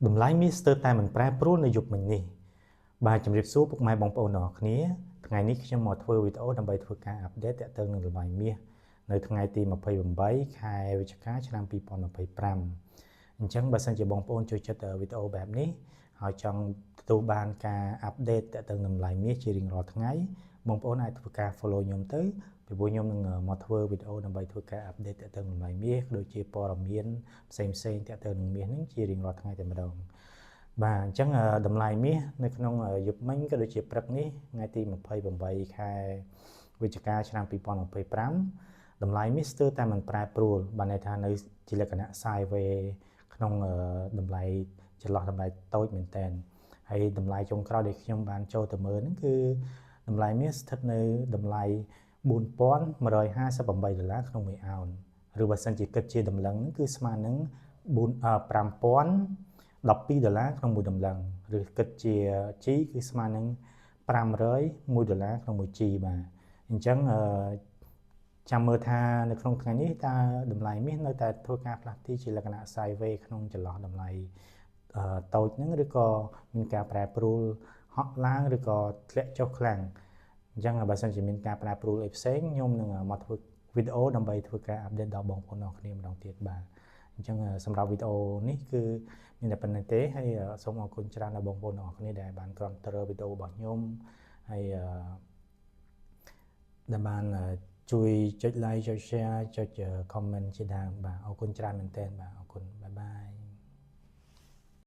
តម្លៃមាសស្ទើរតែមិនប្រែប្រួលនៅយុគមិញនេះបាទជំរាបសួរពុកម៉ែបងប្អូនទាំងអស់គ្នាថ្ងៃនេះខ្ញុំមកធ្វើវីដេអូដើម្បីធ្វើការអាប់ដេតទាក់ទងនឹងតម្លៃមាសនៅថ្ងៃទី28ខែវិច្ឆិកាឆ្នាំ2025អញ្ចឹងបើសិនជាបងប្អូនចូលចិត្តវីដេអូបែបនេះហើយចង់ទទួលបានការអាប់ដេតទាក់ទងនឹងតម្លៃមាសជារៀងរាល់ថ្ងៃបងប្អូនអាចធ្វើការ follow ខ្ញុំទៅពីព្រោះខ្ញុំនឹងមកធ្វើវីដេអូដើម្បីធ្វើការអាប់ដេតទាក់ទងនឹងតម្លៃមាសដូចជាព័ត៌មានផ្សេងៗទាក់ទងនឹងមាសនេះជារៀងរាល់ថ្ងៃតែម្ដងបាទអញ្ចឹងតម្លៃមាសនៅក្នុងយប់មិញក៏ដូចជាព្រឹកនេះថ្ងៃទី28ខែវិច្ឆិកាឆ្នាំ2025តម្លៃមាសស្ទើរតែមិនប្រែប្រួលបានន័យថានៅជាលក្ខណៈ sideways ក្នុងតម្លៃចន្លោះតម្លៃតូចមែនតើហើយតម្លៃចុងក្រោយដែលខ្ញុំបានចូលទៅមើលហ្នឹងគឺតម្លៃមាសស្ថិតនៅតម្លៃ$4158ក្នុង1អោនឬបើសិនជាគិតជាតម្លឹងហ្នឹងគឺស្មើនឹង$5012ក្នុង1តម្លឹងឬគិតជា G គឺស្មើនឹង$501ក្នុង1 G បាទអញ្ចឹងចាំមើលថានៅក្នុងថ្ងៃនេះតើតម្លៃមាសនៅតែធ្វើការផ្លាស់ទីជាលក្ខណៈ sideways ក្នុងចន្លោះតម្លៃតូចហ្នឹងឬក៏មានការប្រែប្រួលហក់ឡើងឬក៏ធ្លាក់ចុះខ្លាំងអញ្ចឹងបើសិនជាមានការប្រែប្រួលអីផ្សេងខ្ញុំនឹងមកធ្វើវីដេអូដើម្បីធ្វើការអាប់ដេតដល់បងប្អូនអរគ្នាម្ដងទៀតបាទអញ្ចឹងសម្រាប់វីដេអូនេះគឺមានតែប៉ុណ្្នេះទេហើយសូមអរគុណច្រើនដល់បងប្អូនទាំងអស់គ្នាដែលបានគាំទ្រវីដេអូរបស់ខ្ញុំហើយដែលបានជួយចុច like ចុច share ចុច comment ជាដើមបាទអរគុណច្រើនមែនទែនបាទអរគុណបាយបាយ